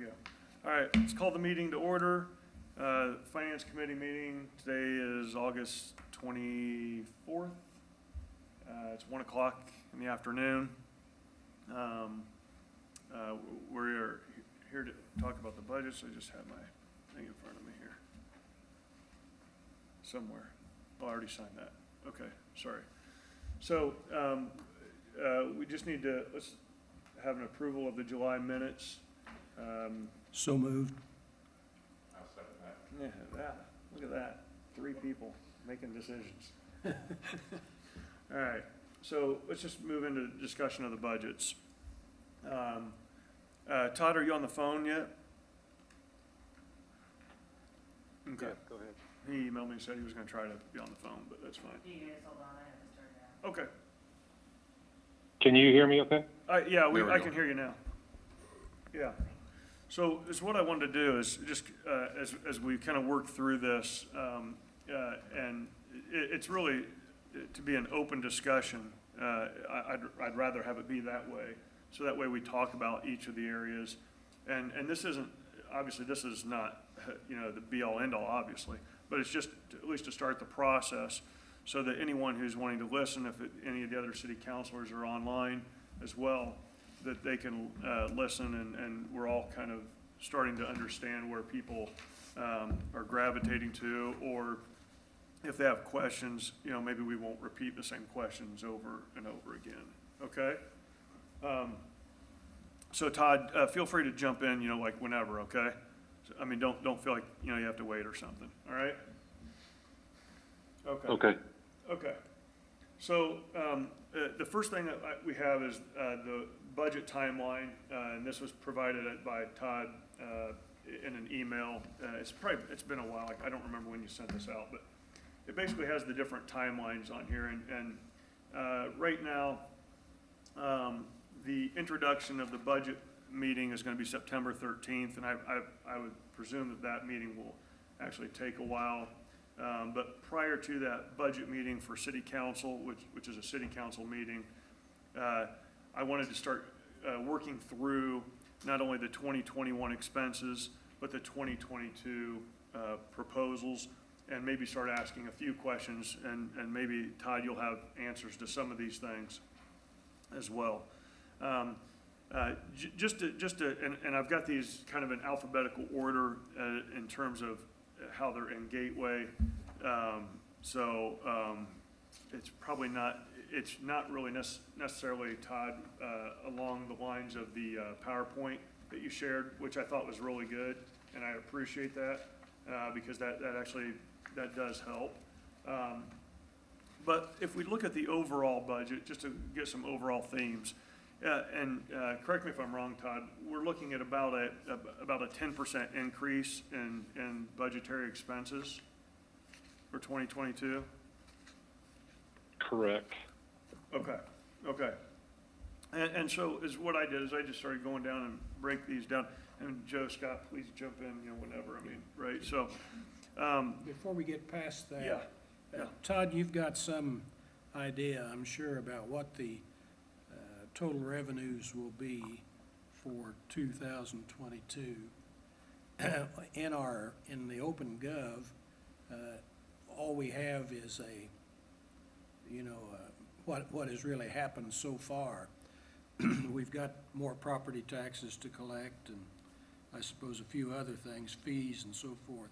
go. All right, let's call the meeting to order. Finance Committee meeting. Today is August 24th. It's 1 o'clock in the afternoon. We're here to talk about the budget, so I just have my thing in front of me here. Somewhere. Oh, I already signed that. Okay, sorry. So we just need to, let's have an approval of the July minutes. So moved. I'll second that. Yeah, look at that. 3 people making decisions. All right, so let's just move into discussion of the budgets. Todd, are you on the phone yet? Okay. Yeah, go ahead. He emailed me and said he was gonna try to be on the phone, but that's fine. You guys hold on, I have to start it out. Okay. Can you hear me okay? Yeah, There we I go. can hear you now. Yeah. So what I wanted to do is just, as we kind of work through this, and it's really to be an open discussion. I'd rather have it be that way. So that way we talk about each of the areas. And this isn't, obviously this is not, the be all end all, obviously, but it's just at least to start the process so that anyone who's wanting to listen, if any of the other city councilors are online as well, that they can listen and we're all kind of starting to understand where people are gravitating to, or if they have questions, maybe we won't repeat the same questions over and over again, okay? So Todd, feel free to jump in, like whenever, okay? I mean, don't feel like, you have to wait or something, all right? Okay. Okay. Okay. So the first thing that we have is the budget timeline, and this was provided by Todd in an email. It's been a while. Like, I don't remember when you sent this out, but it basically has the different timelines on here. And right now, the introduction of the budget meeting is going to be September 13th, and I would presume that meeting will actually take a while. But prior to that budget meeting for city council, which is a city council meeting, I wanted to start working through not only the 2021 expenses, but the 2022 proposals, and maybe start asking a few questions, and maybe, Todd, you'll have answers to some of these things as well. Just to, and I've got these kind of in alphabetical order in terms of how they're in Gateway. It's probably not, it's not really necessarily, Todd, along the lines of the PowerPoint that you shared, which I thought was really good, and I appreciate that because that does help. But if we look at the overall budget, just to get some overall themes, and correct me if I'm wrong, Todd, we're looking at about a 10% increase in budgetary expenses for 2022? Correct. Okay. And so what I did is I just started going down and break these down. And Joe, Scott, please jump in, whenever, right? So, Before we get past that, yeah. Todd, you've got some idea, I'm sure, about what the total revenues will be for 2022. In the Open Gov, all we have is what has really happened so far. We've got more property taxes to collect, and I suppose a few other things, fees and so forth.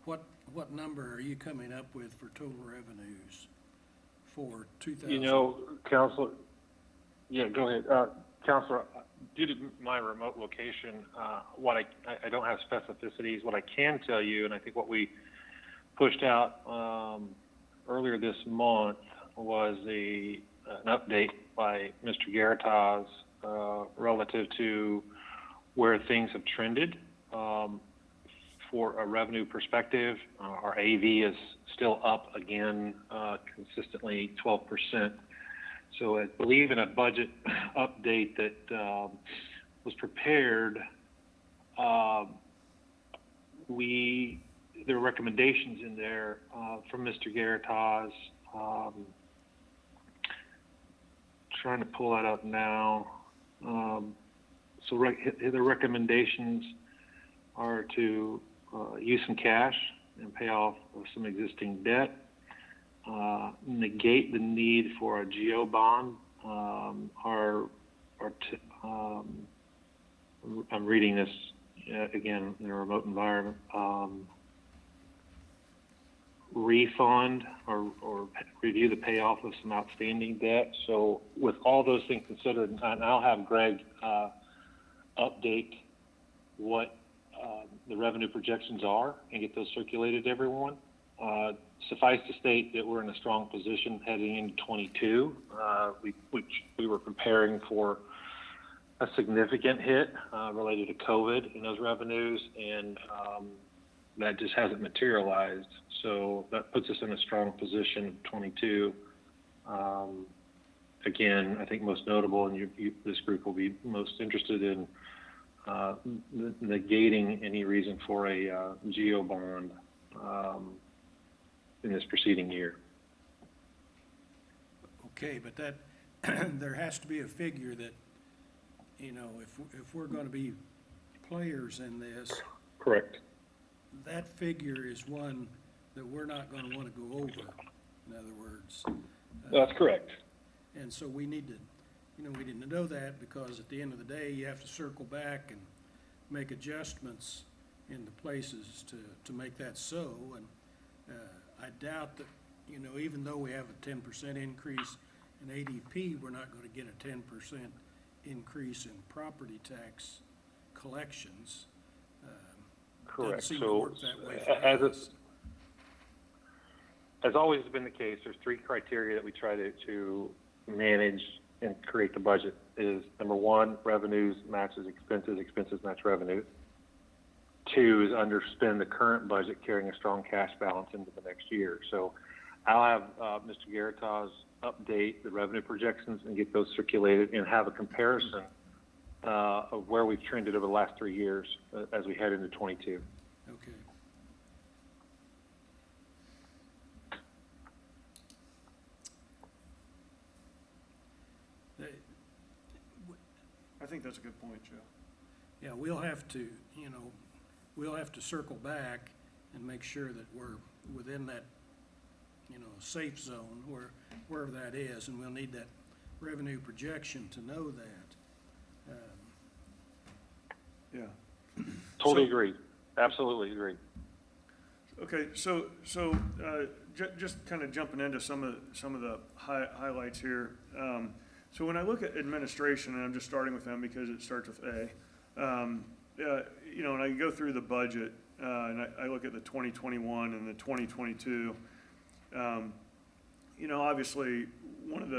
What number are you coming up with for total revenues for 2000? Counselor, yeah, go ahead. Counselor, due to my remote location, what I don't have specificities. What I can tell you, and I think what we pushed out earlier this month was an update by Mr. Garatas relative to where things have trended for a revenue perspective. Our AV is still up again, consistently 12%. So I believe in a budget update that was prepared, there were recommendations in there from Mr. Garatas. Trying to pull that up now. So the recommendations are to use some cash and pay off of some existing debt, negate the need for a geo bond. I'm reading this again in a remote environment. Refund or review the payoff of some outstanding debt. So with all those things considered, and I'll have Greg update what the revenue projections are and get those circulated to everyone. Suffice to state that we're in a strong position heading into 22. We were preparing for a significant hit related to COVID in those revenues, and that just hasn't materialized. So that puts us in a strong position of 22. Again, I think most notable, and this group will be most interested in negating any reason for a geo bond in this preceding year. Okay, but that, there has to be a figure that, you know, if we're gonna be players in this, Correct. that figure is one that we're not gonna wanna go over, in other words. That's correct. And so we need to, you know, we didn't know that, because at the end of the day, you have to circle back and make adjustments in the places to make that so. And I doubt that, you know, even though we have a 10% increase in ADP, we're not gonna get a 10% increase in property tax collections. Correct. Doesn't seem to So work that way for as us. has always been the case, there's three criteria that we try to manage and create the budget. Is number one, revenues matches expenses, expenses match revenues. Two is underspend the current budget, carrying a strong cash balance into the next year. So I'll have Mr. Garritas update the revenue projections and get those circulated, and have a comparison of where we've trended over the last 3 years as we head into 22. Okay. I think that's a good point, Joe. Yeah, we'll have to, you know, we'll have to circle back and make sure that we're within that, you know, safe zone wherever that is, and we'll need that revenue projection to know that. Yeah. Totally So- agree. Absolutely agree. Okay, so just kind of jumping into some of the highlights here. So when I look at administration, and I'm just starting with them because it starts with A, you know, and I go through the budget, and I look at the 2021 and the 2022, you know, obviously, one of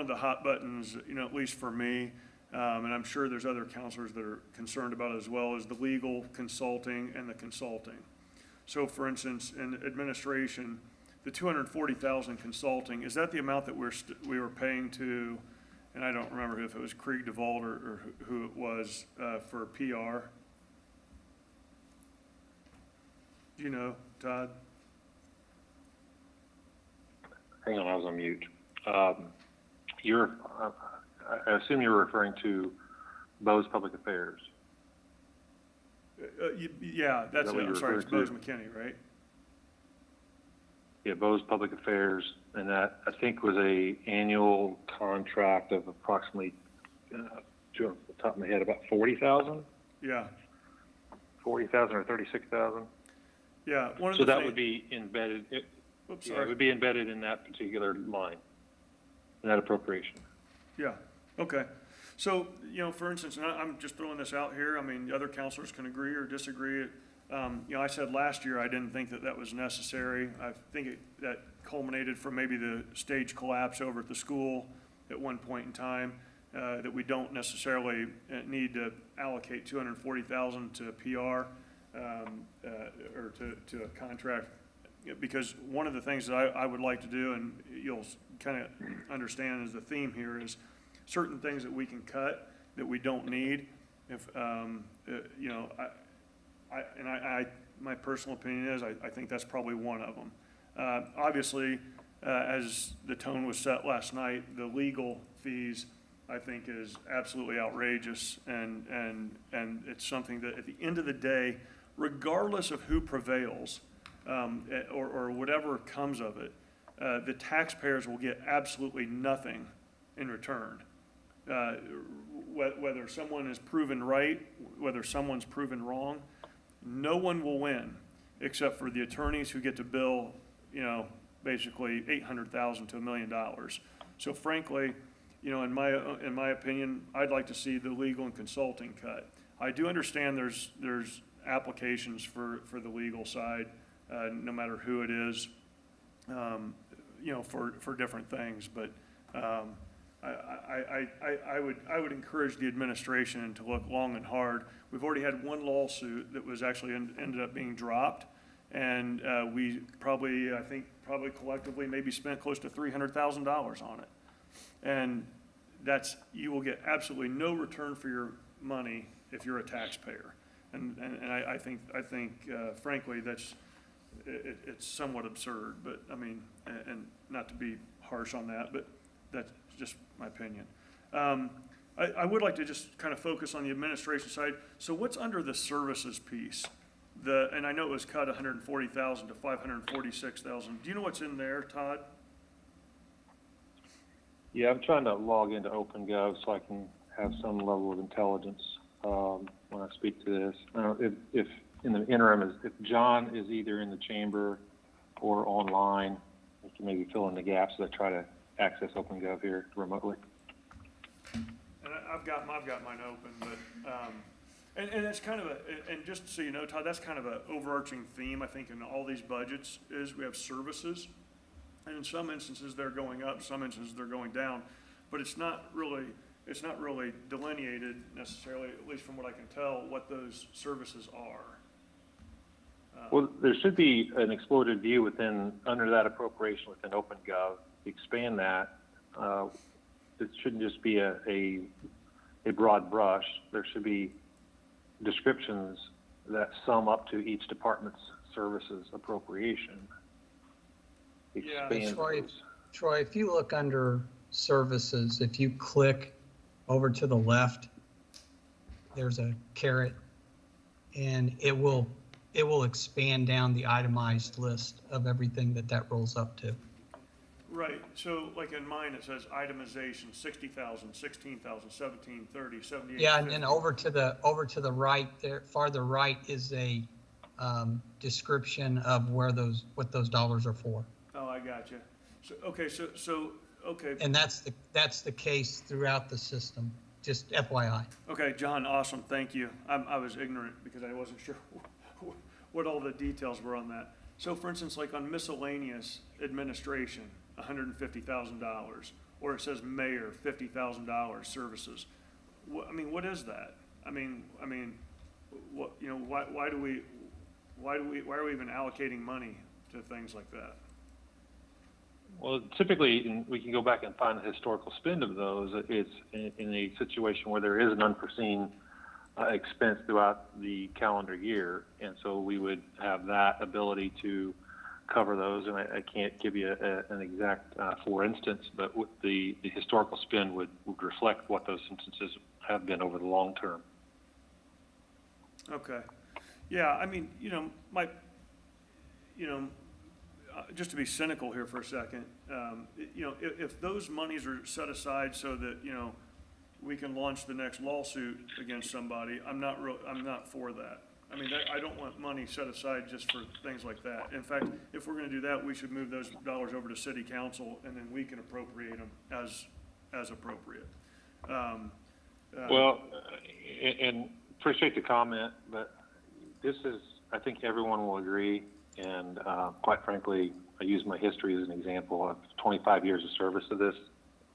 the hot buttons, you know, at least for me, and I'm sure there's other counselors that are concerned about it as well, is the legal consulting and the consulting. So for instance, in administration, the $240,000 consulting, is that the amount that we were paying to, and I don't remember if it was Krieg DeVault or who it was, for PR? Do you know, Todd? Hang on, I was on mute. I assume you're referring to Bose Public Affairs. Yeah, that's that it, what I'm you're sorry, it's referring Bose to? McKinney, right? Yeah, Bose Public Affairs, and that I think was a annual contract of approximately, off the top of my head, about 40,000, Yeah, 40,000 or 36,000. yeah, one of So the that things. would be embedded. Oops, Yeah, it sorry. would be embedded in that particular line, in that appropriation. Yeah, okay. So, you know, for instance, and I'm just throwing this out here, I mean, the other counselors can agree or disagree. You know, I said last year I didn't think that was necessary. I think that culminated from maybe the stage collapse over at the school at one point in time, that we don't necessarily need to allocate $240,000 to PR, or to a contract. Because one of the things that I would like to do, and you'll kind of understand is the theme here, is certain things that we can cut that we don't need. If, you know, my personal opinion is, I think that's probably one of them. Obviously, as the tone was set last night, the legal fees, I think, is absolutely outrageous, and it's something that at the end of the day, regardless of who prevails, or whatever comes of it, the taxpayers will get absolutely nothing in return. Whether someone is proven right, whether someone's proven wrong, no one will win except for the attorneys who get to bill, basically $800,000 to $1 million. So frankly, in my opinion, I'd like to see the legal and consulting cut. I do understand there's applications for the legal side, no matter who it is, for different things, but I would encourage the administration to look long and hard. We've already had one lawsuit that was actually ended up being dropped, and we probably collectively maybe spent close to $300,000 on it. And you will get absolutely no return for your money if you're a taxpayer. And I think frankly, it's somewhat absurd, but I mean, and not to be harsh on that, but that's just my opinion. I would like to just kind of focus on the administration side. So what's under the services piece? And I know it was cut $140,000 to $546,000. Do you know what's in there, Todd? Yeah, I'm trying to log into OpenGov so I can have some level of intelligence when I speak to this. If in the interim, if John is either in the chamber or online, he can maybe fill in the gaps as I try to access OpenGov here remotely. And I've got mine open, but and it's kind of and just so you know, Todd, that's kind of an overarching theme I think in all these budgets is we have services, and in some instances they're going up, some instances they're going down, but it's not really delineated necessarily, at least from what I can tell, what those services are. Well, there should be an exploded view under that appropriation within OpenGov. Expand that. It shouldn't just be a broad brush. There should be descriptions that sum up to each department's services appropriation. Expand Troy, if you look under services, if you click over to the left, there's a caret, and it will expand down the itemized list of everything that rolls up to. Right. So like in mine, it says itemization, 60,000, 16,000, 17, 30, 78. Yeah, and 50. then over to the right there, farther right is a description of what those dollars are for. Oh, I got you. So okay. And that's the case throughout the system. Just FYI. Okay, John, awesome. Thank you. I was ignorant because I wasn't sure what all the details were on that. So for instance, like on miscellaneous administration, $150,000, or it says mayor, $50,000 services. What is that? What, why are we even allocating money to things like that? Well, typically, we can go back and find the historical spend of those. It's in a situation where there is an unforeseen expense throughout the calendar year, and so we would have that ability to cover those. And I can't give you an exact for instance, but the historical spend would reflect what those instances have been over the long term. Okay. Yeah, just to be cynical here for a second, if those monies are set aside so that, we can launch the next lawsuit against somebody, I'm not for that. I don't want money set aside just for things like that. In fact, if we're gonna do that, we should move those dollars over to city council, and then we can appropriate them as appropriate. Well, and appreciate the comment, but this is, I think everyone will agree, and quite frankly, I use my history as an example of 25 years of service to this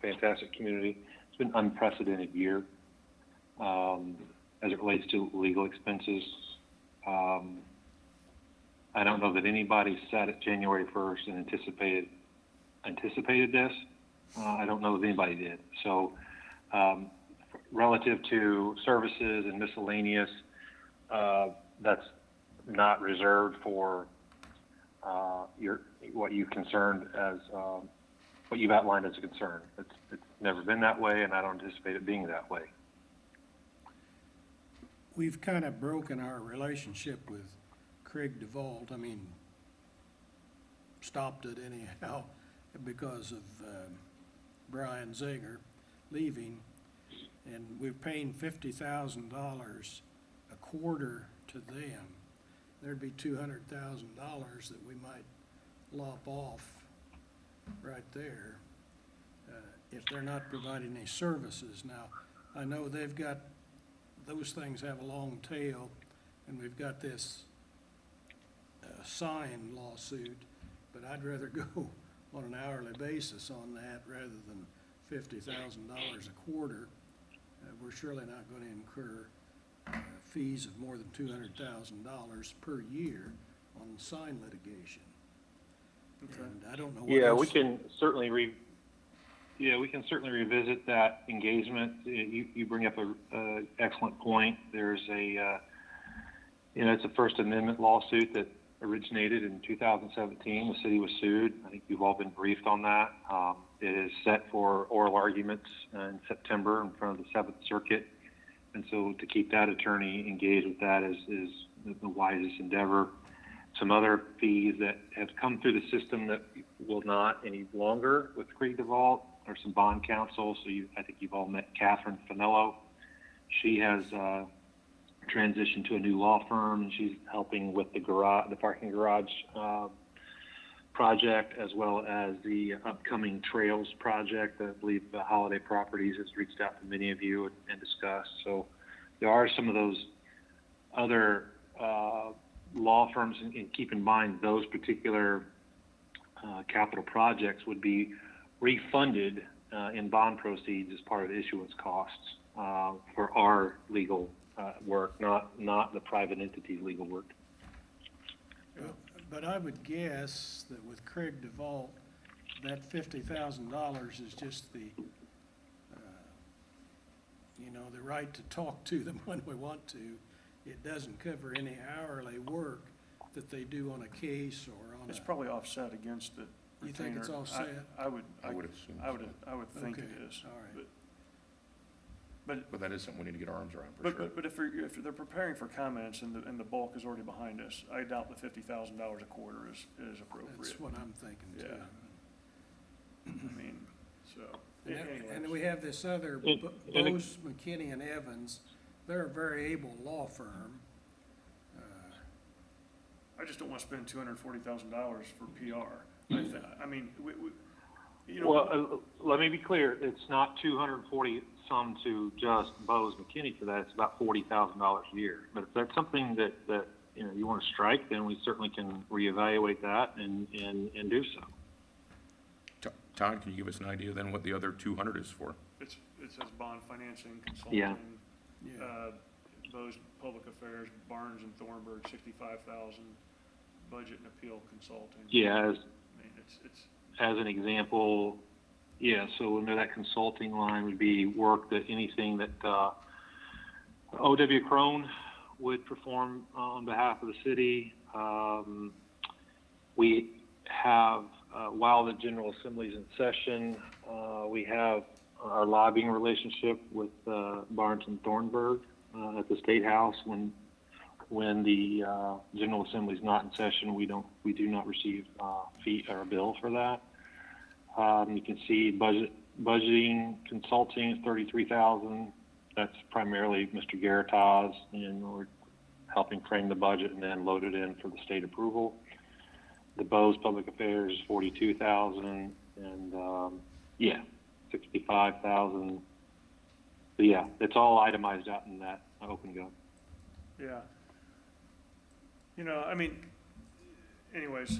fantastic community. It's been an unprecedented year as it relates to legal expenses. I don't know that anybody sat at January 1st and anticipated this. I don't know that anybody did. So relative to services and miscellaneous, that's not reserved for what you've outlined as a concern. It's never been that way, and I don't anticipate it being that way. we've kind of broken our relationship with Craig DeVault. I mean, stopped it anyhow because of Brian Zinger leaving. And we're paying $50,000 a quarter to them. There'd be $200,000 that we might lop off right there if they're not providing any services. Now, I know they've got, those things have a long tail, and we've got this sign lawsuit, but I'd rather go on an hourly basis on that rather than $50,000 a quarter. We're surely not going to incur fees of more than $200,000 per year on sign litigation. And I don't know what Yeah, else. we can certainly revisit that engagement. You bring up a excellent point. There's it's a First Amendment lawsuit that originated in 2017. The city was sued. I think you've all been briefed on that. It is set for oral arguments in September in front of the Seventh Circuit. And so to keep that attorney engaged with that is the wisest endeavor. Some other fees that have come through the system that will not any longer with Craig DeVault are some bond counsel. So I think you've all met Catherine Finello. She has transitioned to a new law firm, and she's helping with the parking garage project, as well as the upcoming Trails project that I believe the Holiday Properties has reached out to many of you and discussed. So there are some of those other law firms, and keep in mind those particular capital projects would be refunded in bond proceeds as part of issuance costs for our legal work, not the private entity's legal work. But I would guess that with Craig DeVault, that $50,000 is just the right to talk to them when we want to. It doesn't cover any hourly work that they do on a case or on It's a, probably offset against the you think it's retainer. offset? I would assume I would think Okay, it is. all right. But that is something we need to get our arms around for sure. But if they're preparing for comments and the bulk is already behind us, I doubt the $50,000 a quarter is That's appropriate. what I'm thinking too. Yeah. I mean, so, And then anyways. we have this other, And- Bose, McKinney and Evans. They're a very able law firm. I just don't want to spend $240,000 for PR. I mean, Well, let me be clear. It's not 240 some to just Bose McKinney for that. It's about $40,000 a year. But if that's something that you want to strike, then we certainly can reevaluate that and do so. Todd, can you give us an idea then what the other 200 is for? it says bond financing, consulting. Yeah. Yeah. Bose Public Affairs, Barnes and Thornburg, 65,000, budget and appeal consulting. Yeah, I mean, it's, as an example, yeah, so under that consulting line would be work that anything that O.W. Crone would perform on behalf of the city. We have, while the General Assembly's in session, we have our lobbying relationship with Barnes and Thornburg at the State House. When the General Assembly is not in session, we do not receive fee or a bill for that. You can see budgeting consulting is $33,000. That's primarily Mr. Garataz, and we're helping frame the budget and then load it in for the state approval. The Bose Public Affairs is $42,000, and 65,000. But yeah, it's all itemized out in that open go. yeah. I mean, anyways,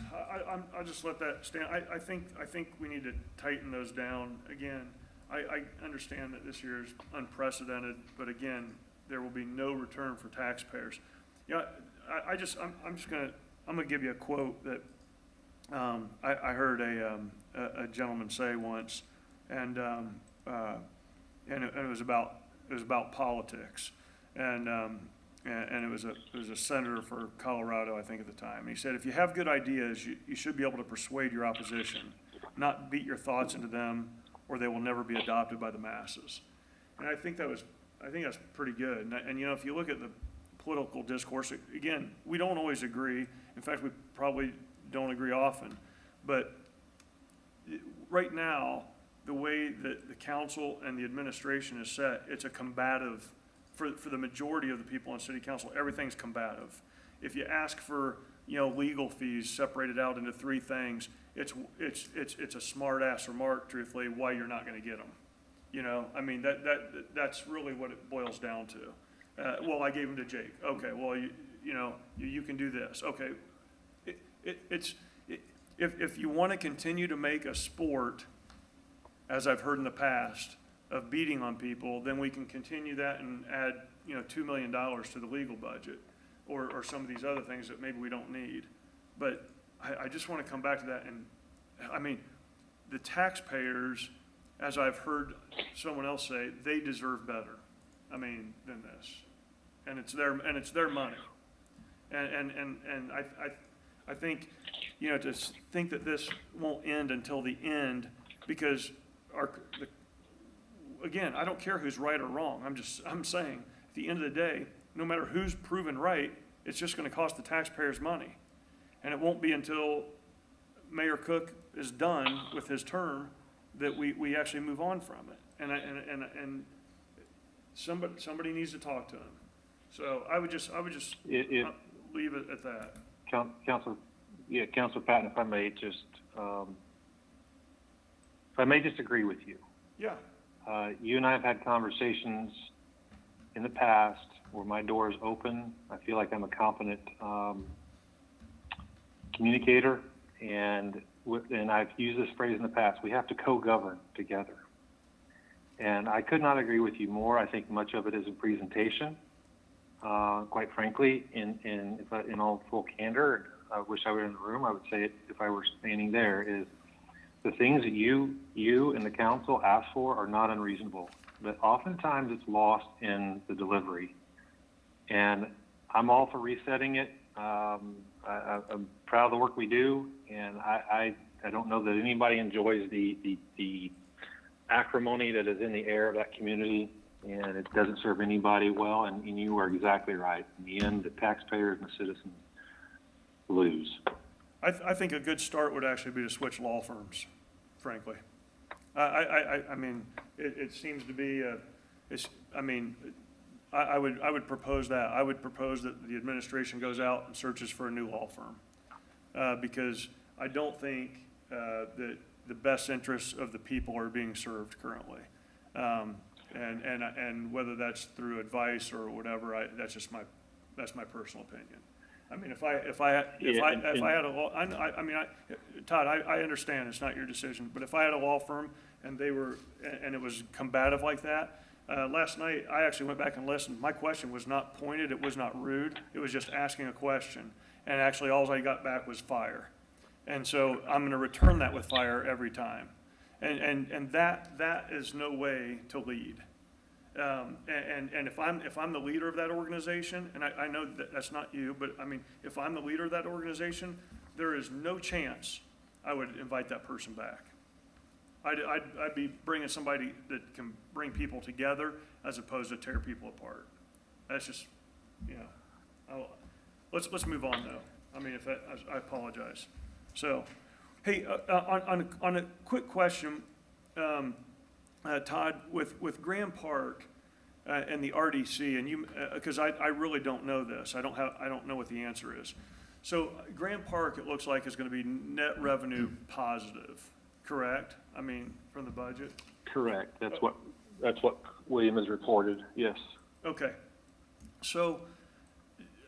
I'll just let that stand. I think we need to tighten those down. Again, I understand that this year is unprecedented, but again, there will be no return for taxpayers. I'm just gonna give you a quote that I heard a gentleman say once, and it was about politics, and it was a senator for Colorado, I think, at the time. And he said, if you have good ideas, you should be able to persuade your opposition, not beat your thoughts into them, or they will never be adopted by the masses. And I think that's pretty good. And if you look at political discourse. Again, we don't always agree. In fact, we probably don't agree often. But right now, the way that the council and the administration is set, it's a combative, for the majority of the people on city council, everything's combative. If you ask for, legal fees separated out into three things, it's a smart ass remark, truthfully, why you're not gonna get them. That's really what it boils down to. Well, I gave them to Jake. Okay, well, you can do this. Okay. If you want to continue to make a sport, as I've heard in the past, of beating on people, then we can continue that and add, $2 million to the legal budget, or some of these other things that maybe we don't need. But I just want to come back to that, and, the taxpayers, as I've heard someone else say, they deserve better, than this. And it's their money. And I think, to think that this won't end until the end, because again, I don't care who's right or wrong. I'm saying, at the end of the day, no matter who's proven right, it's just gonna cost the taxpayers money. And it won't be until Mayor Cook is done with his term that we actually move on from it. And somebody needs to talk to him. So I would just leave it at that. Councilor Patton, if I may disagree with you. Yeah. You and I have had conversations in the past where my door is open. I feel like I'm a competent communicator, and I've used this phrase in the past. We have to co-govern together. And I could not agree with you more. I think much of it is a presentation. Quite frankly, in all full candor, I wish I were in the room. I would say it if I were standing there. Is the things that you and the council ask for are not unreasonable, but oftentimes it's lost in the delivery. And I'm all for resetting it. I'm proud of the work we do, and I don't know that anybody enjoys the acrimony that is in the air of that community, and it doesn't serve anybody well. And you are exactly right. In the end, the taxpayers and the citizens lose. I think a good start would actually be to switch law firms, frankly. It seems to be, I would propose that. I would propose that the administration goes out and searches for a new law firm. Because I don't think that the best interests of the people are being served currently. And whether that's through advice or whatever, that's my personal opinion. If I had a law, Todd, I understand it's not your decision, but if I had a law firm and it was combative like that, last night I actually went back and listened. My question was not pointed, it was not rude, it was just asking a question. And actually all I got back was fire. And so I'm gonna return that with fire every time. And that is no way to lead. And if I'm the leader of that organization, and I know that that's not you, but if I'm the leader of that organization, there is no chance I would invite that person back. I'd be bringing somebody that can bring people together as opposed to tear people apart. That's just, let's move on though. I apologize. So, hey, on a quick question, Todd, with Graham Park and the RDC, and you, because I really don't know this. I don't know what the answer is. So Graham Park, it looks like, is going to be net revenue positive, correct? From the budget. Correct. That's what William has reported. Yes. Okay. So,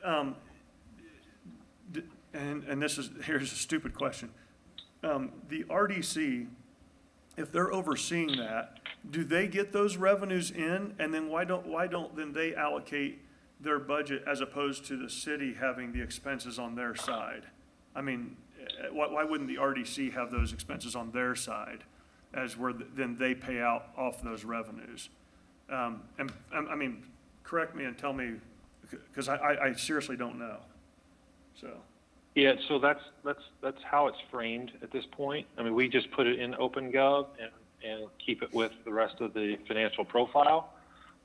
and here's a stupid question. The RDC, if they're overseeing that, do they get those revenues in, and then why don't then they allocate their budget as opposed to the city having the expenses on their side? Why wouldn't the RDC have those expenses on their side, as where then they pay out off those revenues? Correct me and tell me, because I seriously don't know. So. Yeah, so that's how it's framed at this point. We just put it in OpenGov and keep it with the rest of the financial profile.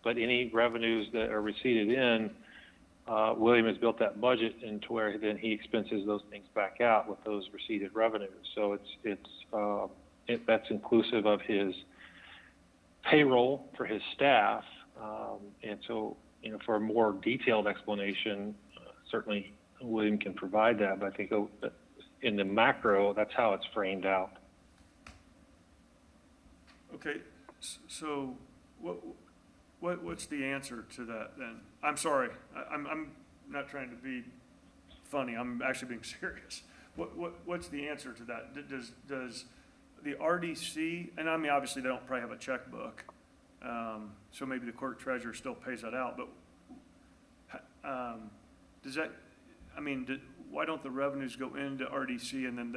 But any revenues that are received in William has built that budget into where then he expenses those things back out with those receipted revenues. So that's inclusive of his payroll for his staff. And so, for a more detailed explanation, certainly William can provide that, but I think in the macro, that's how it's framed out. Okay, so what's the answer to that then? I'm sorry, I'm not trying to be funny, I'm actually being serious. What's the answer to that? Does the RDC, and I mean, obviously they don't probably have a checkbook, so maybe the clerk treasurer still pays that out, but does that, I mean, why don't the revenues go into RDC and then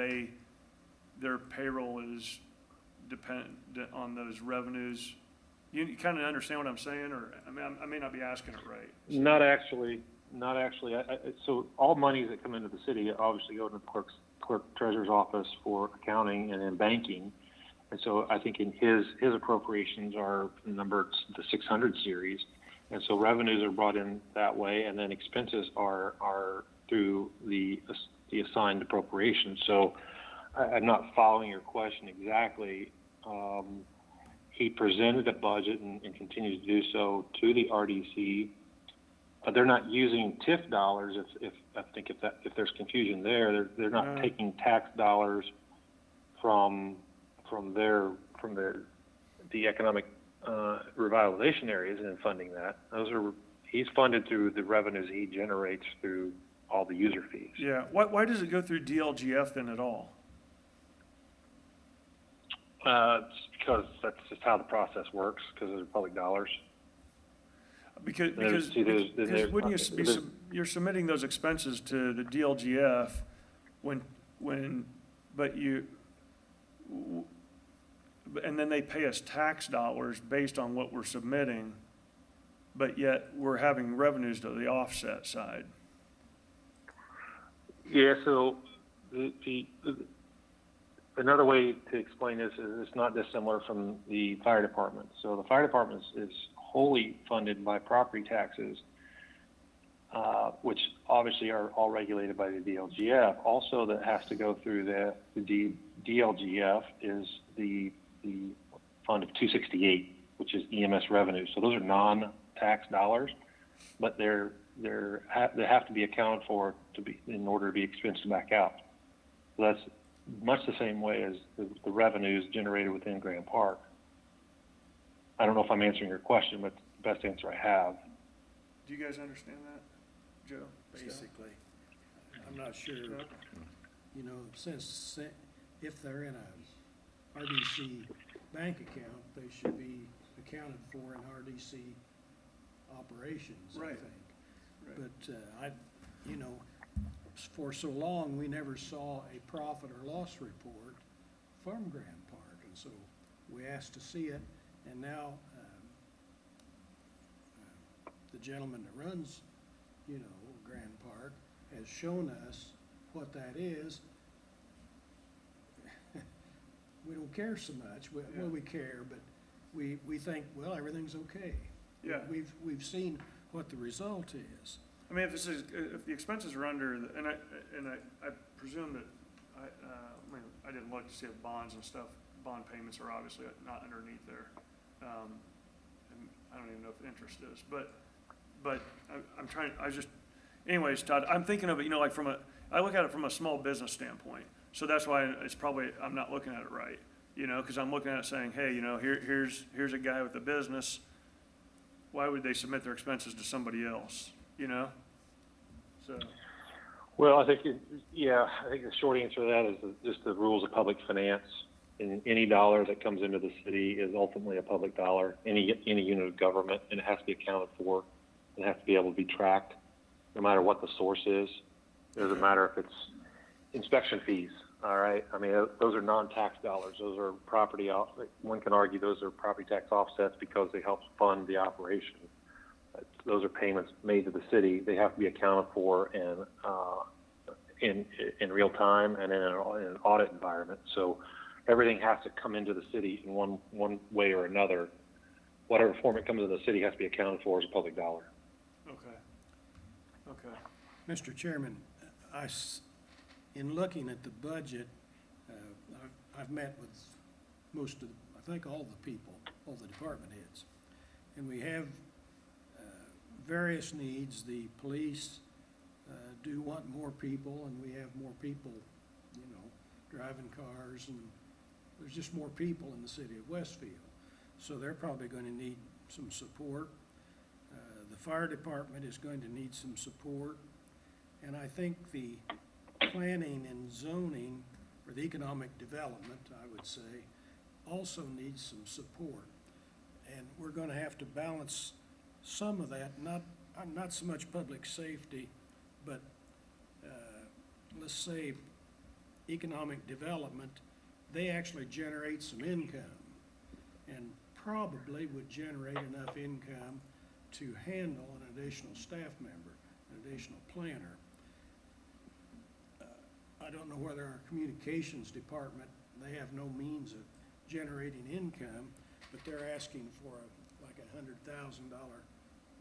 their payroll is dependent on those revenues? You kind of understand what I'm saying, or, I mean, I may not be asking it right. Not actually. So all monies that come into the city obviously go to the clerk treasurer's office for accounting and then banking. And so I think in his appropriations are numbered the 600 series. And so revenues are brought in that way, and then expenses are through the assigned appropriation. So I'm not following your question exactly. He presented a budget and continues to do so to the RDC, but they're not using TIF dollars. If there's confusion there, they're not taking tax dollars from the economic revitalization areas and funding that. He's funded through the revenues he generates through all the user fees. Yeah, why does it go through DLGF then at all? It's because that's just how the process works, because they're public dollars. Because there's- when you're submitting those expenses to the DLGF, and then they pay us tax dollars based on what we're submitting, but yet we're having revenues to the offset side. Yeah, so another way to explain this is it's not dissimilar from the fire department. So the fire department is wholly funded by property taxes, which obviously are all regulated by the DLGF. Also, that has to go through the DLGF is the fund of 268, which is EMS revenue. So those are non-tax dollars, but they have to be accounted for in order to be expensed back out. So that's much the same way as the revenues generated within Grand Park. I don't know if I'm answering your question, but the best answer I have. Do you guys understand that, Joe? Basically. I'm not sure, since if they're in a RDC bank account, they should be accounted for in RDC operations, I Right. think. But, for so long, we never saw a profit or loss report from Grand Park. And so we asked to see it, and now the gentleman that runs, Grand Park has shown us what that is. We don't care so much. Well, we care, but we think, well, everything's okay. Yeah. We've seen what the result is. I mean, if the expenses are under, and I presume that, I didn't look to see if bonds and stuff, bond payments are obviously not underneath there. And I don't even know if interest is, but anyways, Todd, I'm thinking of it, like I look at it from a small business standpoint. So that's why I'm not looking at it right, because I'm looking at it saying, hey, here's a guy with a business. Why would they submit their expenses to somebody else, So. Well, I think the short answer to that is just the rules of public finance. And any dollar that comes into the city is ultimately a public dollar, any unit of government, and it has to be accounted for. It has to be able to be tracked, no matter what the source is. It doesn't matter if it's inspection fees, all right? I mean, those are non-tax dollars. Those are property, one can argue those are property tax offsets because they help fund the operation. Those are payments made to the city. They have to be accounted for in real time and in an audit environment. So everything has to come into the city in one way or another. Whatever form it comes into the city has to be accounted for as a public dollar. Okay. Okay. Mr. Chairman, in looking at the budget, I've met with most of, I think all the people, all the department heads. And we have various needs. The police do want more people, and we have more people, driving cars, and there's just more people in the city of Westfield. So they're probably going to need some support. The fire department is going to need some support. And I think the planning and zoning, or the economic development, I would say, also needs some support. And we're gonna have to balance some of that, not so much public safety, but, let's say, economic development, they actually generate some income, and probably would generate enough income to handle an additional staff member, an additional planner. I don't know whether our communications department, they have no means of generating income, but they're asking for like $100,000,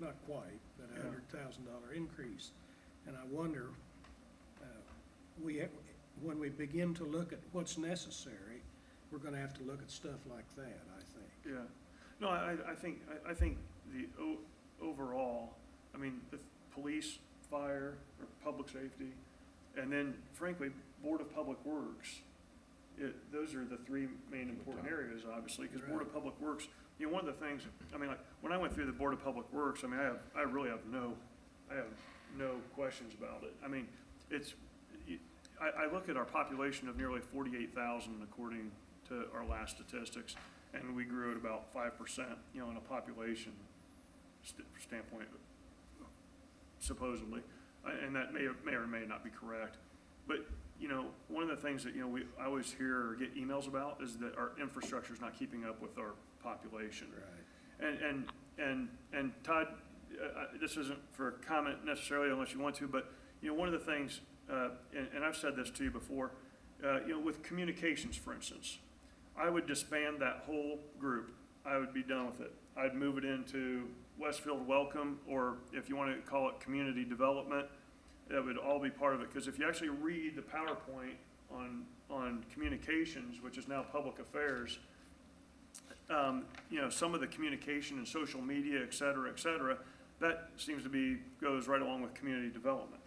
not quite, but $100,000 increase. And I wonder, when we begin to look at what's necessary, we're gonna have to look at stuff like that, I think. Yeah. No, I think the overall, I mean, the police, fire, or public safety, and then frankly, Board of Public Works, those are the three main important areas, obviously, because Board of Public Works, one of the things, I mean, like, when I went through the Board of Public Works, I mean, I really have no questions about it. I mean, I look at our population of nearly 48,000 according to our last statistics, and we grew at about 5%, in a population standpoint, supposedly. And that may or may not be correct. But, one of the things that, I always hear or get emails about is that our infrastructure is not keeping up with our population. Right. And Todd, this isn't for a comment necessarily unless you want to, but, one of the things, and I've said this to you before, with communications, for instance, I would disband that whole group. I would be done with it. I'd move it into Westfield Welcome, or if you want to call it community development, that would all be part of it. Because if you actually read the PowerPoint on communications, which is now public affairs, some of the communication and social media, et cetera, that seems to goes right along with community development.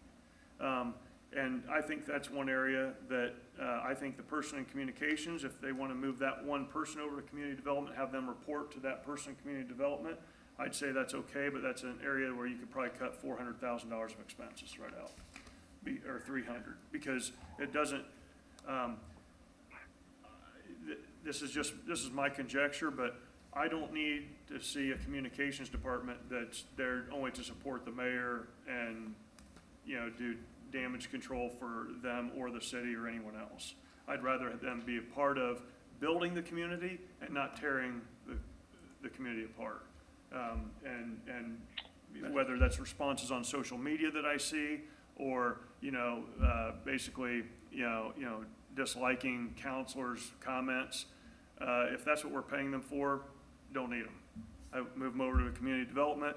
And I think that's one area that I think the person in communications, if they want to move that one person over to community development, have them report to that person in community development, I'd say that's okay, but that's an area where you could probably cut $400,000 of expenses right out, or $300, because it doesn't. This is my conjecture, but I don't need to see a communications department that's there only to support the mayor and do damage control for them or the city or anyone else. I'd rather them be a part of building the community and not tearing the community apart. And whether that's responses on social media that I see, or basically disliking counselors' comments, if that's what we're paying them for, don't need them. I move them over to community development.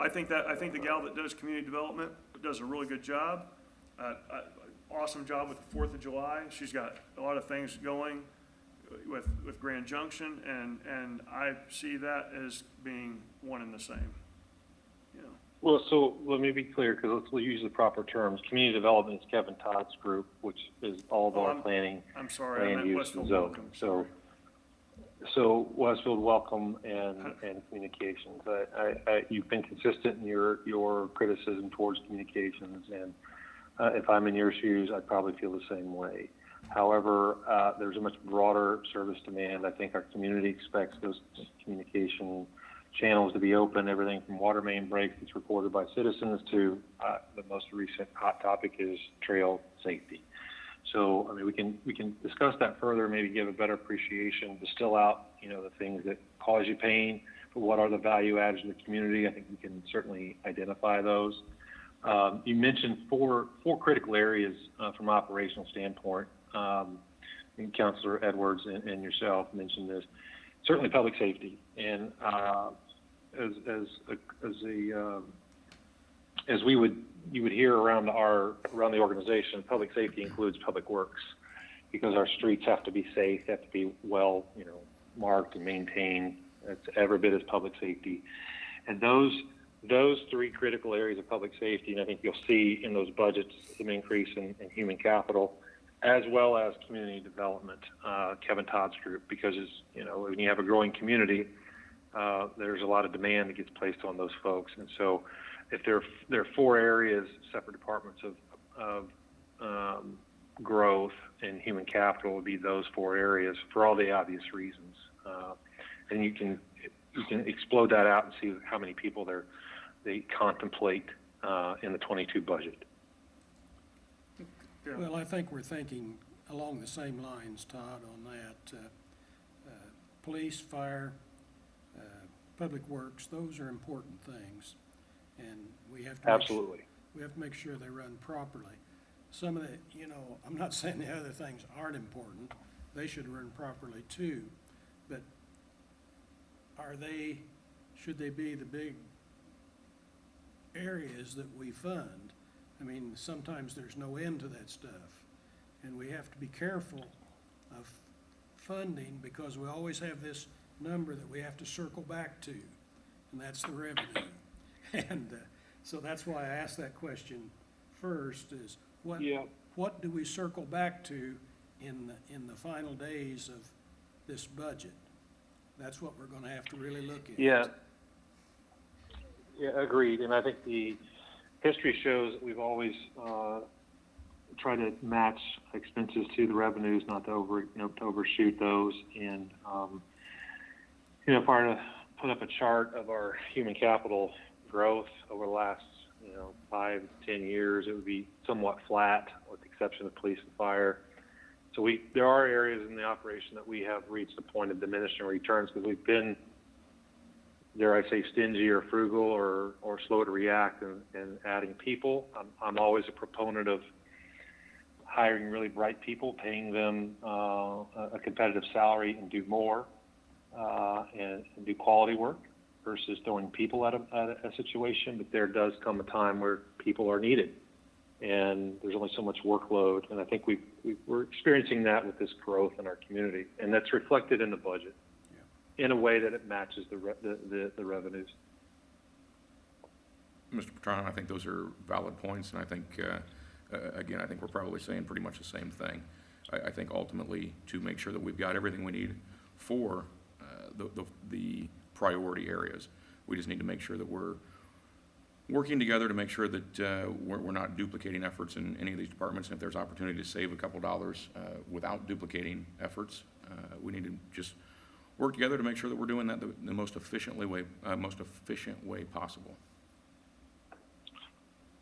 I think the gal that does community development does a really good job. Awesome job with the 4th of July. She's got a lot of things going with Grand Junction, and I see that as being one and the same. Well, so let me be clear, because we'll use the proper terms. Community development is Kevin Todd's group, which is all of our planning, I'm sorry, I land meant use, Westfield and zoning. Welcome. So Westfield Welcome and communications. You've been consistent in your criticism towards communications, and if I'm in your shoes, I'd probably feel the same way. However, there's a much broader service demand. I think our community expects those communication channels to be open, everything from water main breaks that's reported by citizens to the most recent hot topic is trail safety. So, I mean, we can discuss that further, maybe give a better appreciation, distill out, the things that cause you pain, but what are the value adds in the community? I think we can certainly identify those. You mentioned four critical areas from an operational standpoint. And Councilor Edwards and yourself mentioned this. Certainly public safety, and as we would you would hear around the organization, public safety includes public works, because our streets have to be safe, have to be well, marked and maintained. It's every bit as public safety. And those three critical areas of public safety, and I think you'll see in those budgets some increase in human capital, as well as community development, Kevin Todd's group, because when you have a growing community, there's a lot of demand that gets placed on those folks. And so if there are four areas, separate departments of growth and human capital would be those four areas for all the obvious reasons. And you can explode that out and see how many people they contemplate in the 22 budget. Yeah. Well, I think we're thinking along the same lines, Todd, on that. Police, fire, public works, those are important things. And we have to Absolutely. we have to make sure they run properly. Some of the, I'm not saying the other things aren't important. They should run properly too. But should they be the big areas that we fund? I mean, sometimes there's no end to that stuff. And we have to be careful of funding because we always have this number that we have to circle back to, and that's the revenue. And so that's why I asked that question first is what do we circle back to in the final days of this budget? That's what we're gonna have to really look at. Yeah, agreed. And I think the history shows that we've always tried to match expenses to the revenues, not to overshoot those. And if I were to put up a chart of our human capital growth over the last 5 to 10 years, it would be somewhat flat, with the exception of police and fire. So there are areas in the operation that we have reached a point of diminishing returns because we've been, dare I say, stingy or frugal or slow to react and adding people. I'm always a proponent of hiring really bright people, paying them a competitive salary and do more and do quality work versus throwing people at a situation. But there does come a time where people are needed, and there's only so much workload. And I think we're experiencing that with this growth in our community, and that's reflected in the budget in a way that it matches the revenues. Mr. Petrano, I think those are valid points, and I think, again, I think we're probably saying pretty much the same thing. I think ultimately to make sure that we've got everything we need for the priority areas, we just need to make sure that we're working together to make sure that we're not duplicating efforts in any of these departments. And if there's opportunity to save a couple dollars without duplicating efforts, we need to just work together to make sure that we're doing that the most efficient way possible.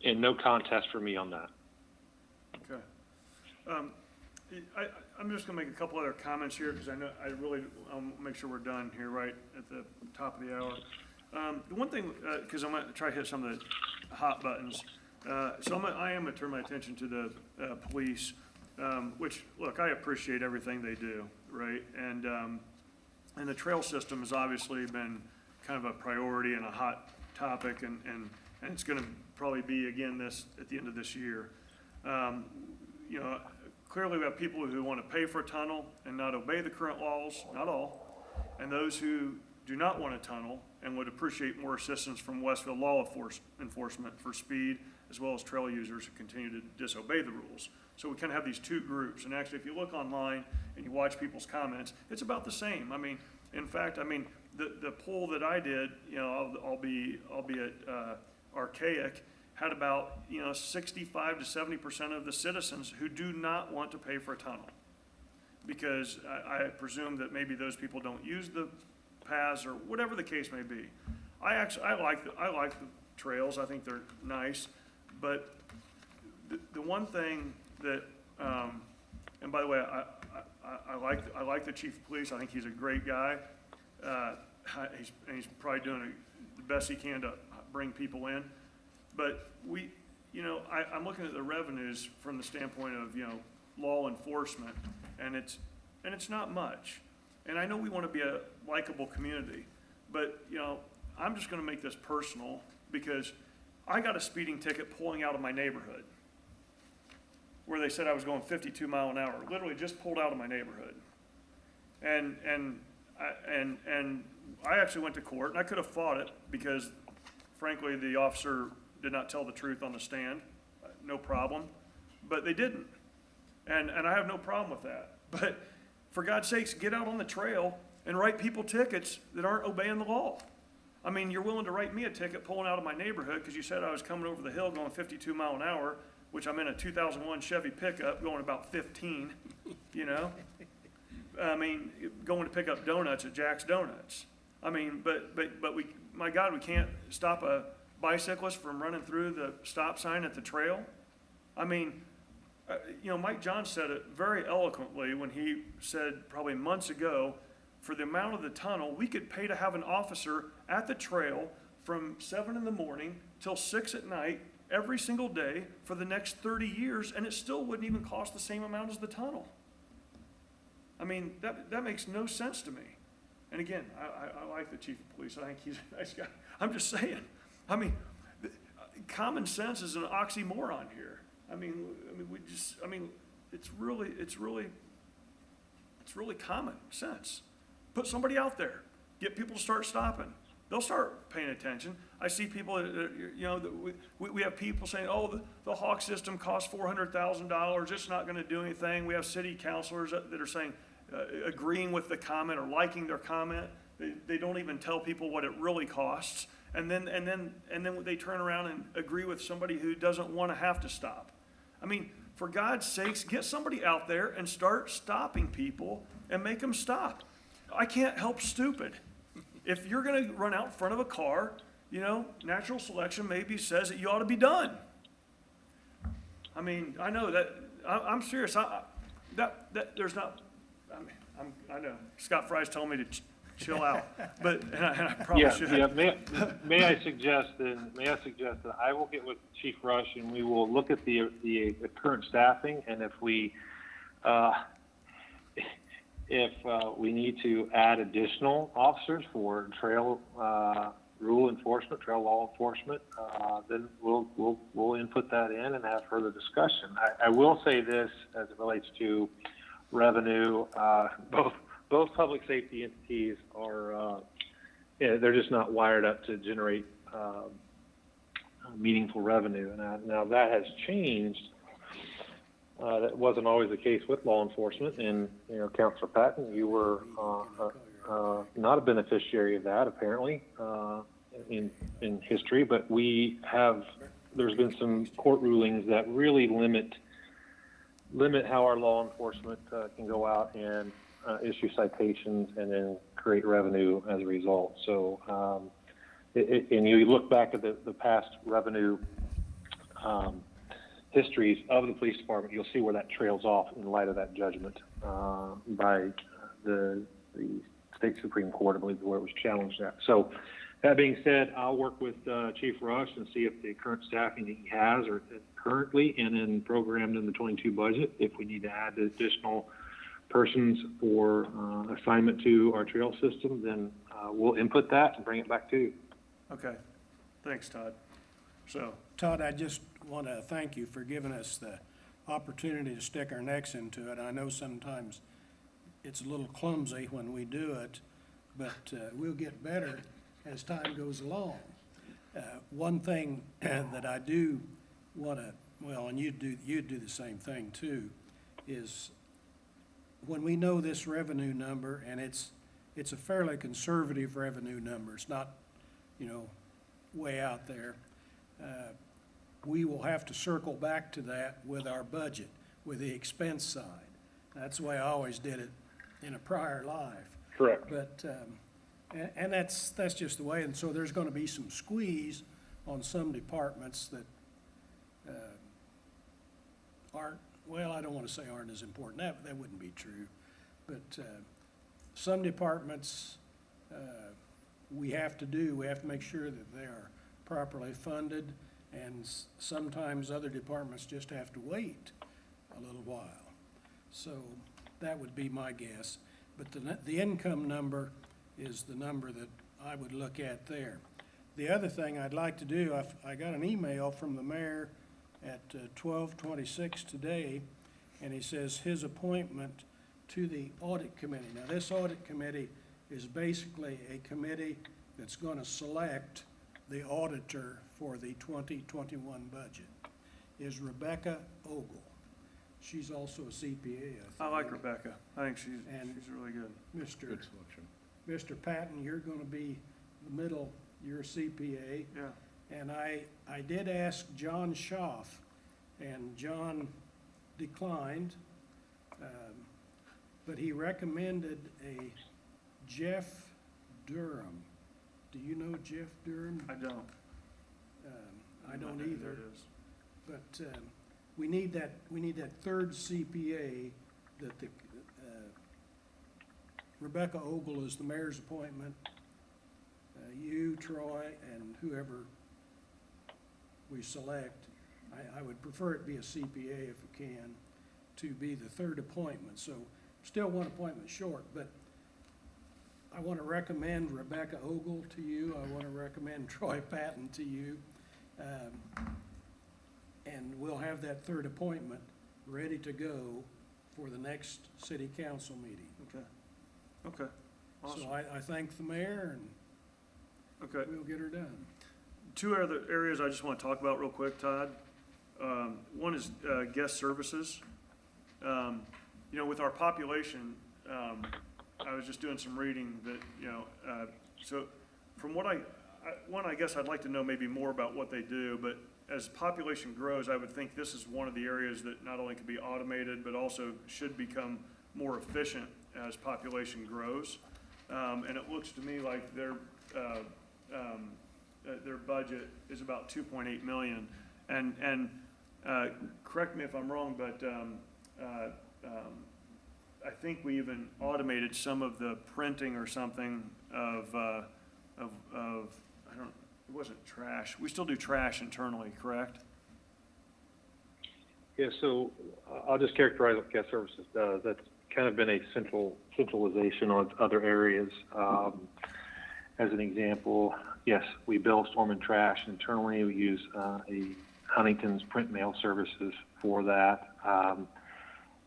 And no contest for me on that. Okay. I'm just gonna make a couple other comments here, because I'll make sure we're done here right at the top of the hour. The one thing, because I'm gonna try to hit some of the hot buttons. So I am gonna turn my attention to the police, which, look, I appreciate everything they do, right? And the trail system has obviously been kind of a priority and a hot topic, and it's gonna probably be again at the end of this year. Clearly we have people who want to pay for a tunnel and not obey the current laws, not all, and those who do not want a tunnel and would appreciate more assistance from Westfield law enforcement for speed, as well as trail users who continue to disobey the rules. So we kind of have these two groups, and actually if you look online and you watch people's comments, it's about the same. In fact, the poll that I did, albeit archaic, had about 65 to 70% of the citizens who do not want to pay for a tunnel, because I presume that maybe those people don't use the paths or whatever the case may be. I like the trails. I think they're nice, but the one thing that and by the way, I like the chief of police. I think he's a great guy. He's probably doing the best he can to bring people in. But I'm looking at the revenues from the standpoint of, law enforcement, and it's not much. And I know we want to be a likable community, but, I'm just going to make this personal, because I got a speeding ticket pulling out of my neighborhood where they said I was going 52 mile an hour, literally just pulled out of my neighborhood. And I actually went to court, and I could have fought it because frankly, the officer did not tell the truth on the stand, no problem, but they didn't. And I have no problem with that. But for God's sakes, get out on the trail and write people tickets that aren't obeying the law. I mean, you're willing to write me a ticket pulling out of my neighborhood because you said I was coming over the hill going 52 mile an hour, which I'm in a 2001 Chevy pickup going about 15, you know? I mean, going to pick up donuts at Jack's Donuts. I mean, but we, my God, we can't stop a bicyclist from running through the stop sign at the trail. I mean, you know, Mike John said it very eloquently when he said probably months ago, for the amount of the tunnel, we could pay to have an officer at the trail from 7 in the morning till 6 at night every single day for the next 30 years, and it still wouldn't even cost the same amount as the tunnel. I mean, that makes no sense to me. And again, I like the chief of police. I think he's a nice guy. I'm just saying. I mean, common sense is an oxymoron here. I mean, it's really common sense. Put somebody out there. Get people to start stopping. They'll start paying attention. I see people, you know, we have people saying, oh, the Hawk system costs $400,000. It's not going to do anything. We have city councilors that are saying, agreeing with the comment or liking their comment. They don't even tell people what it really costs. And then they turn around and agree with somebody who doesn't want to have to stop. I mean, for God's sakes, get somebody out there and start stopping people and make them stop. I can't help stupid. If you're going to run out in front of a car, you know, natural selection maybe says that you ought to be done. I mean, I know that, I'm serious. There's not, I know, Scott Fry's telling me to chill out, but, and I probably should. Yeah, may I suggest that I will get with Chief Rush and we will look at the current staffing, and if we need to add additional officers for trail rule enforcement, trail law enforcement, then we'll input that in and have further discussion. I will say this as it relates to revenue. Both public safety entities are they're just not wired up to generate meaningful revenue. Now that has changed. That wasn't always the case with law enforcement, and you know, Councilor Patton, you were not a beneficiary of that apparently in history. But there's been some court rulings that really limit how our law enforcement can go out and issue citations and then create revenue as a result. So, and you look back at the past revenue histories of the police department, you'll see where that trails off in light of that judgment by the state Supreme Court, I believe, where it was challenged at. So that being said, I'll work with Chief Rush and see if the current staffing that he has or currently and then programmed in the 22 budget, if we need to add additional persons for assignment to our trail system, then we'll input that and bring it back to you. Okay, thanks, Todd. So, Todd, I just want to thank you for giving us the opportunity to stick our necks into it. I know sometimes it's a little clumsy when we do it, but we'll get better as time goes along. One thing that I do want to, well, and you'd do the same thing too, is when we know this revenue number, and it's a fairly conservative revenue number, it's not, you know, way out there, we will have to circle back to that with our budget, with the expense side. That's the way I always did it in a prior life. Correct. But, and that's just the way, and so there's gonna be some squeeze on some departments that aren't, well, I don't wanna say aren't as important, that wouldn't be true. But some departments, we have to make sure that they are properly funded, and sometimes other departments just have to wait a little while. So that would be my guess. But the income number is the number that I would look at there. The other thing I'd like to do, I got an email from the mayor at 12:26 today, and he says his appointment to the audit committee. Now, this audit committee is basically a committee that's going to select the auditor for the 2021 budget, is Rebecca Ogle. She's also a CPA, I think. I like Rebecca. I think she's And- really good. Mr. Good selection. Mr. Patton, you're going to be the middle, you're a CPA. Yeah. And I did ask John Schaff, and John declined, but he recommended a Jeff Durham. Do you know Jeff Durham? I don't. I don't There either, it is. but we need that third CPA that the, Rebecca Ogle is the mayor's appointment. You, Troy, and whoever we select, I would prefer it be a CPA if we can, to be the third appointment. So still one appointment short, but I want to recommend Rebecca Ogle to you. I want to recommend Troy Patton to you. And we'll have that third appointment ready to go for the next city council meeting. Okay. Awesome. So I thank the mayor, Okay. and we'll get her done. Two other areas I just want to talk about real quick, Todd. One is guest services. With our population, I was just doing some reading that, so from what I guess I'd like to know maybe more about what they do, but as population grows, I would think this is one of the areas that not only can be automated, but also should become more efficient as population grows. And it looks to me like their budget is about 2.8 million. And correct me if I'm wrong, but I think we even automated some of the printing or something of I don't, it wasn't trash. We still do trash internally, correct? Yeah, so I'll just characterize what guest services does. That's kind of been a centralization on other areas. As an example, yes, we bill storm and trash internally. We use a Huntington's print mail services for that.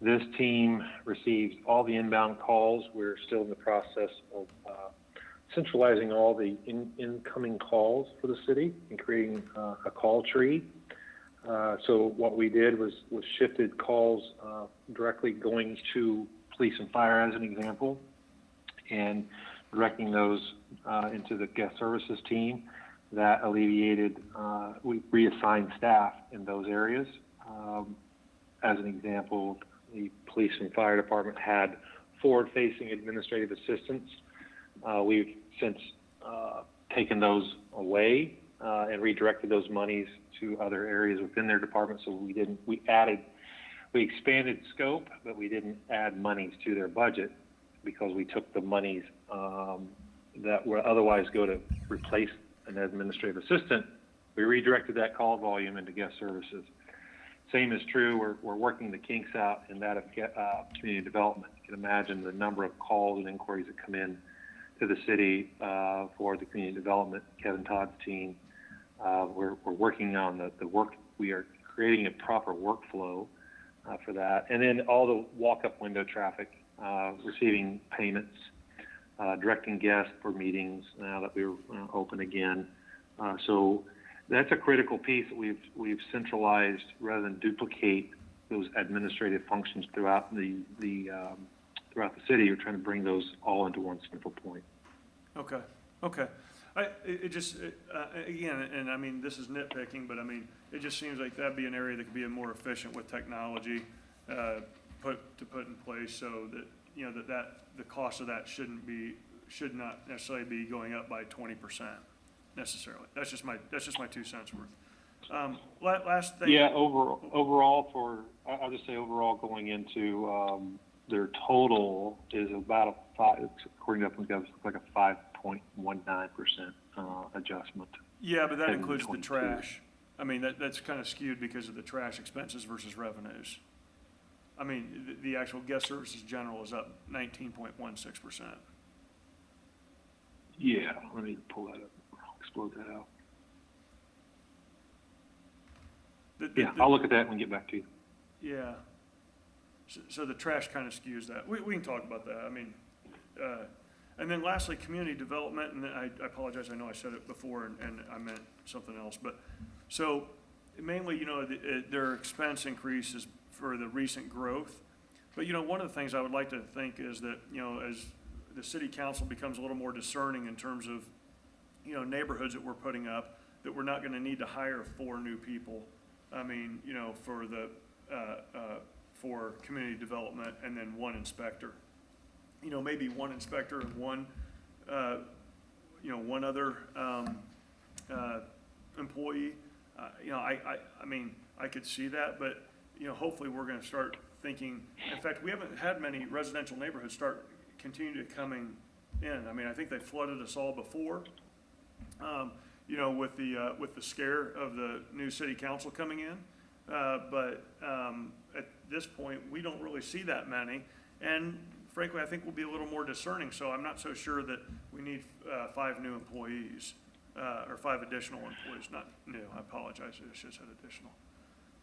This team receives all the inbound calls. We're still in the process of centralizing all the incoming calls for the city and creating a call tree. So what we did was shifted calls directly going to police and fire, as an example, and directing those into the guest services team. That alleviated, we reassigned staff in those areas. As an example, the police and fire department had forward-facing administrative assistants. We've since taken those away and redirected those monies to other areas within their department. So we expanded scope, but we didn't add monies to their budget because we took the monies that would otherwise go to replace an administrative assistant. We redirected that call volume into guest services. Same is true. We're working the kinks out in that of community development. You can imagine the number of calls and inquiries that come in to the city for the community development, Kevin Todd's team. We're working on the work. We are creating a proper workflow for that. And then all the walk-up window traffic, receiving payments, directing guests for meetings now that we're open again. So that's a critical piece that we've centralized rather than duplicate those administrative functions throughout the city. We're trying to bring those all into one central point. Okay. Again, and I mean, this is nitpicking, but I mean, it just seems like that'd be an area that could be more efficient with technology, put in place so that, the cost of that should not necessarily be going up by 20% necessarily. That's just my 2 cents worth. Last thing. Yeah, overall I'll just say overall going into, their total is about according to Upland Gov, it's like a 5.19% adjustment. Yeah, but that Heading includes the 22. trash. I mean, that's kind of skewed because of the trash expenses versus revenues. I mean, the actual guest services general is up 19.16%. Yeah, let me pull that up. I'll float that out. The- I'll look at that and get back to you. Yeah. So the trash kind of skews that. We can talk about that. I mean, and then lastly, community development, and I apologize, I know I said it before and I meant something else, but, so mainly, their expense increase is for the recent growth. But, one of the things I would like to think is that, as the city council becomes a little more discerning in terms of, neighborhoods that we're putting up, that we're not gonna need to hire 4 new people. I mean, for the, for community development and then 1 inspector. Maybe 1 inspector and 1 other, employee. I mean, I could see that, but, hopefully we're gonna start thinking, in fact, we haven't had many residential neighborhoods continue to coming in. I mean, I think they flooded us all before, with the scare of the new city council coming in. But at this point, we don't really see that many. And frankly, I think we'll be a little more discerning, so I'm not so sure that we need 5 new employees, or 5 additional employees, not new, I apologize, I should have said additional.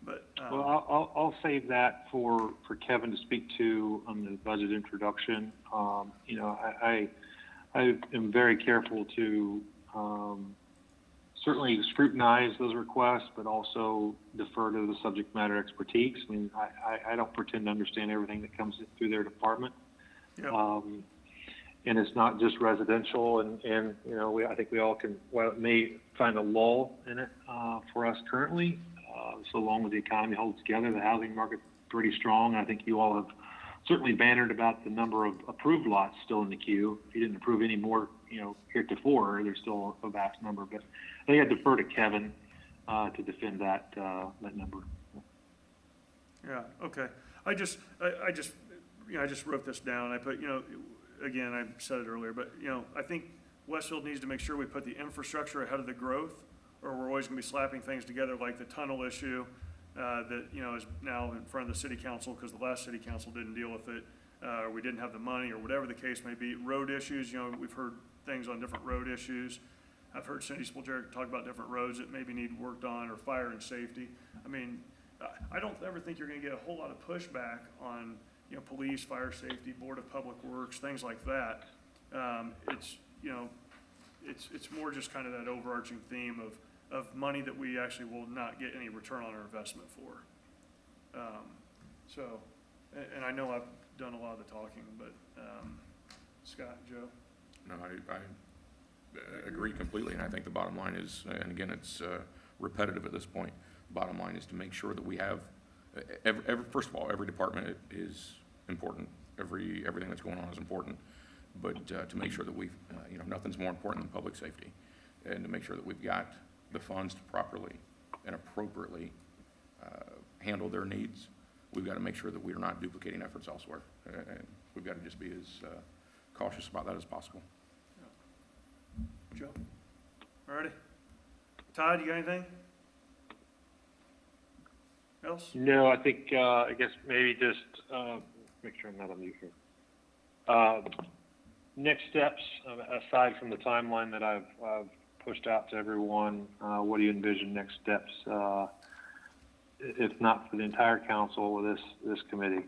But, Well, I'll save that for Kevin to speak to on the budget introduction. I am very careful to certainly scrutinize those requests, but also defer to the subject matter expertise. I mean, I don't pretend to understand everything that comes through their department. Yep. And it's not just residential, and I think we all can, while it may find a lull in it for us currently, so long as the economy holds together, the housing market's pretty strong. I think you all have certainly bannered about the number of approved lots still in the queue. If you didn't approve any more, heretofore, there's still a vast number. But I think I defer to Kevin to defend that number. Yeah, okay. I just wrote this down. I put, again, I said it earlier, but, I think Westfield needs to make sure we put the infrastructure ahead of the growth, or we're always gonna be slapping things together like the tunnel issue, that, is now in front of the city council because the last city council didn't deal with it, or we didn't have the money, or whatever the case may be. Road issues, we've heard things on different road issues. I've heard Cindy Spilger talk about different roads that maybe need worked on, or fire and safety. I mean, I don't ever think you're gonna get a whole lot of pushback on, police, fire safety, Board of Public Works, things like that. It's more just kind of that overarching theme of money that we actually will not get any return on our investment for. And I know I've done a lot of the talking, but, Scott, Joe? No, I agree completely, and I think the bottom line is, and again, it's repetitive at this point, the bottom line is to make sure that we have, first of all, every department is important, everything that's going on is important, but to make sure that we've, nothing's more important than public safety, and to make sure that we've got the funds to properly and appropriately handle their needs. We've got to make sure that we are not duplicating efforts elsewhere, and we've got to just be as cautious about that as possible. Joe? All righty. Todd, you got anything else? No, I think, I guess maybe just, make sure I'm not on mute here. Next steps, aside from the timeline that I've pushed out to everyone, what do you envision next steps, if not for the entire council with this committee?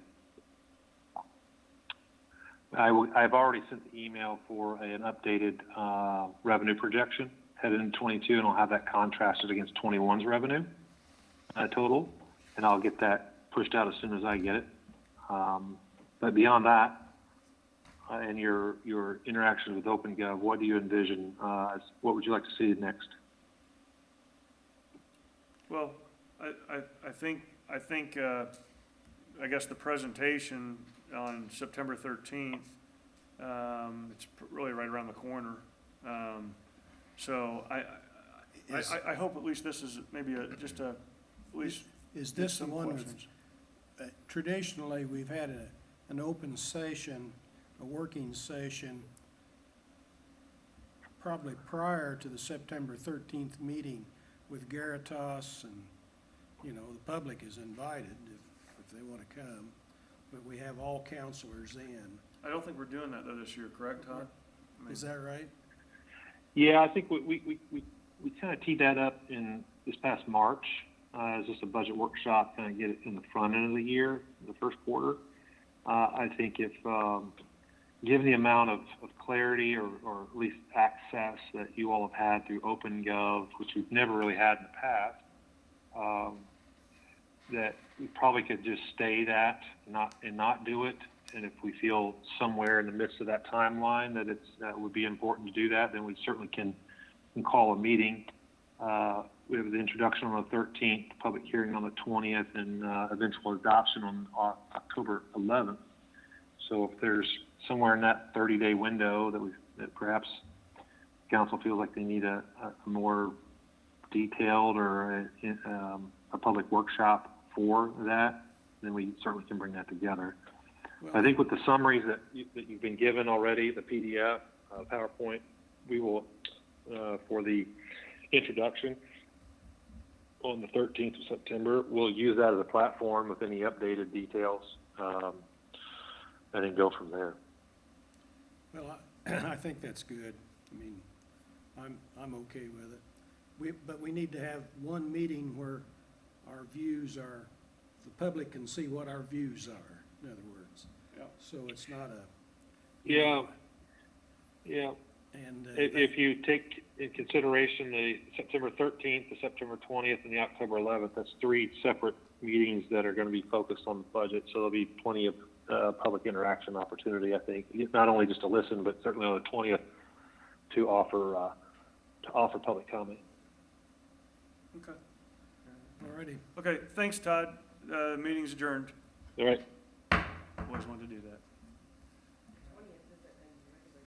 I've already sent the email for an updated revenue projection headed into 22, and I'll have that contrasted against 21's revenue total, and I'll get that pushed out as soon as I get it. But beyond that, and your interactions with OpenGov, what do you envision? What would you like to see next? Well, I think I guess the presentation on September 13th, it's really right around the corner. So I hope at least this is maybe at least. Is this the some one questions. that's, traditionally, we've had an open session, a working session, probably prior to the September 13th meeting with Garitas, and, the public is invited if they want to come, but we have all counselors in. I don't think we're doing that though this year, correct, Todd? I mean, Is that right? Yeah, I think we we kind of teed that up in this past March, as just a budget workshop, kind of get it in the front end of the year, the first quarter. I think if, given the amount of clarity or at least access that you all have had through OpenGov, which we've never really had in the past, that we probably could just stay that, not do it. And if we feel somewhere in the midst of that timeline that would be important to do that, then we certainly can call a meeting. We have the introduction on the 13th, public hearing on the 20th, and eventual adoption on October 11th. So if there's somewhere in that 30-day window that perhaps council feels like they need a more detailed or a public workshop for that, then we certainly can bring that together. I think with the summaries that you've been given already, the PDF, PowerPoint, we will, for the introduction on the 13th of September, we'll use that as a platform with any updated details, and then go from there. Well, I think that's good. I mean, I'm okay with it. But we need to have one meeting where our views are, the public can see what our views are, in other words. Yeah. So it's not a. Yeah. And. If you take in consideration the September 13th, the September 20th, and the October 11th, that's 3 separate meetings that are going to be focused on the budget. So there'll be plenty of public interaction opportunity, I think, not only just to listen, but certainly on the 20th to offer public comment. Okay. Alrighty. Okay, thanks, Todd. Meeting's adjourned. All right. Always wanted to do that.